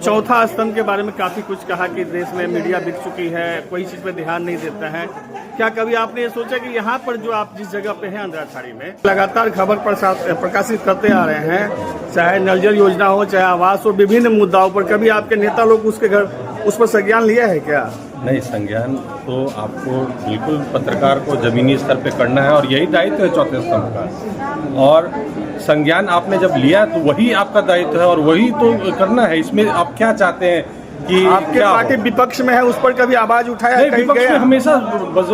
चौथा स्तंभ के बारे में काफी कुछ कहा कि देश में मीडिया बिक चुकी है, कोई चीज पे ध्यान नहीं देता है। क्या कभी आपने ये सोचा कि यहाँ पर जो आप जिस जगह पे हैं अंधराठाड़ी में लगातार खबर प्रकाशित करते आ रहे हैं, चाहे नल जल योजना हो, चाहे आवास हो, विभिन्न मुद्दाओं पर, कभी आपके नेता लोग उसके घर उस पर संज्ञान लिया है क्या? नहीं, संज्ञान तो आपको बिल्कुल पत्रकार को जमीनी स्तर पे करना है और यही दायित्व है चौथे स्तंभ का। और संज्ञान आपने जब लिया तो वही आपका दायित्व है और वही तो करना है। इसमें आप क्या चाहते हैं कि आपके पार्टी विपक्ष में है, उस पर कभी आवाज उठाया? नहीं, विपक्ष में हमेशा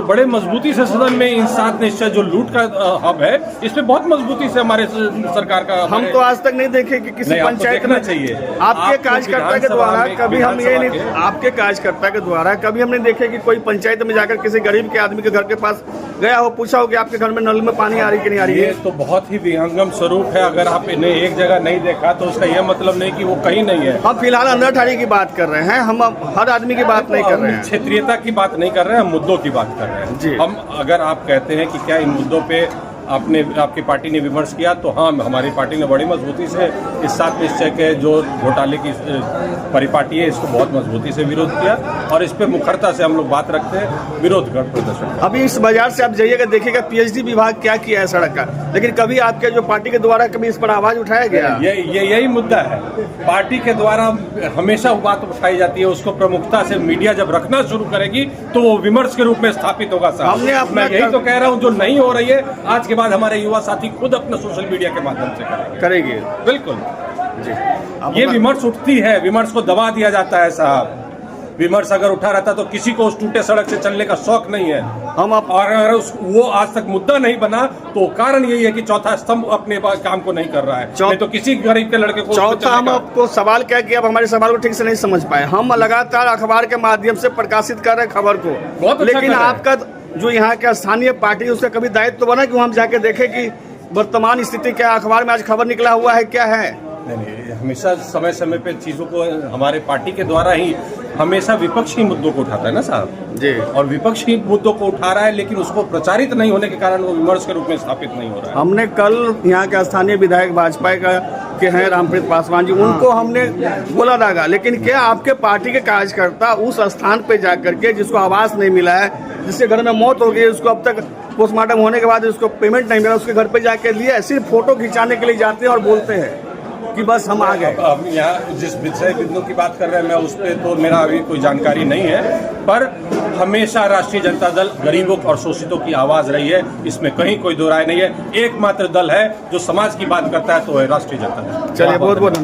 बड़े मजबूती से सदन में इन 7 निश्चय जो लूट का हब है, इसमें बहुत मजबूती से हमारे सरकार का हम तो आज तक नहीं देखे कि किसी पंचायत में चाहिए आपके कार्यकर्ता के द्वारा कभी हम ये नहीं, आपके कार्यकर्ता के द्वारा कभी हमने देखे कि कोई पंचायत में जाकर किसी गरीब के आदमी के घर के पास गया हो, पूछा हो कि आपके घर में नल में पानी आ रही कि नहीं आ रही है? ये तो बहुत ही विहंगम स्वरूप है। अगर आप इन्हें एक जगह नहीं देखा तो उसका यह मतलब नहीं कि वो कहीं नहीं है। हम फिलहाल अंधराठाड़ी की बात कर रहे हैं, हम हर आदमी की बात नहीं कर रहे हैं, क्षेत्रीयता की बात नहीं कर रहे हैं, हम मुद्दों की बात कर रहे हैं जी। हम अगर आप कहते हैं कि क्या इन मुद्दों पे आपकी पार्टी ने विमर्श किया, तो हाँ, हमारी पार्टी ने बड़ी मजबूती से इस 7 निश्चय के जो घोटाले की परिपाटी है, इसको बहुत मजबूती से विरोध किया और इस पे मुखरता से हम लोग बात रखते हैं, विरोध कर प्रदर्शन। अभी इस बाजार से आप जाइएगा, देखिएगा PhD विभाग क्या किया है सड़क का, लेकिन कभी आपके जो पार्टी के द्वारा कभी इस पर आवाज उठाया गया? यही मुद्दा है। पार्टी के द्वारा हमेशा बात उठाई जाती है, उसको प्रमुखता से मीडिया जब रखना शुरू करेगी तो वो विमर्श के रूप में स्थापित होगा। साहब, मैं यही तो कह रहा हूँ, जो नहीं हो रही है आज के बाद हमारे युवा साथी खुद अपने सोशल मीडिया के माध्यम से करेंगे। बिल्कुल जी। ये विमर्श उठती है, विमर्श को दबा दिया जाता है साहब। विमर्श अगर उठा रहता तो किसी को उस टूटे सड़क से चलने का शौक नहीं है। और अगर वो आज तक मुद्दा नहीं बना तो कारण यही है कि चौथा स्तंभ अपने काम को नहीं कर रहा है। नहीं तो किसी गरीब के लड़के को चौथा, हम आपको सवाल क्या किया, आप हमारे सवाल को ठीक से नहीं समझ पाए। हम लगातार अखबार के माध्यम से प्रकाशित कर रहे खबर को, लेकिन आपका जो यहाँ का स्थानीय पार्टी, उसका कभी दायित्व तो बना कि हम जाके देखें कि वर्तमान स्थिति क्या, अखबार में आज खबर निकला हुआ है क्या है? नहीं, हमेशा समय समय पे चीजों को हमारे पार्टी के द्वारा ही हमेशा विपक्ष ही मुद्दों को उठाता है ना साहब जी, और विपक्ष ही मुद्दों को उठा रहा है, लेकिन उसको प्रचारित नहीं होने के कारण वो विमर्श के रूप में स्थापित नहीं हो रहा है। हमने कल यहाँ के स्थानीय विधायक भाजपा के हैं रामप्रीत पासवान जी, उनको हमने बोला दागा, लेकिन क्या आपके पार्टी के कार्यकर्ता उस स्थान पे जाकर के जिसको आवास नहीं मिला है, जिसके घर में मौत हो गई, उसको अब तक पोस्टमार्टम होने के बाद उसको पेमेंट नहीं मिला, उसके घर पे जाके लिए सिर्फ फोटो खिंचाने के लिए जाते हैं और बोलते हैं कि बस हम आ गए? अब यहाँ जिस विषय बिंदु की बात कर रहे हैं, मैं उस पर तो मेरा अभी कोई जानकारी नहीं है, पर हमेशा राष्ट्रीय जनता दल गरीबों और शोषितों की आवाज रही है, इसमें कहीं कोई दो राय नहीं है। एकमात्र दल है जो समाज की बात करता है तो है राष्ट्रीय जनता दल। चलिए, बहुत बहुत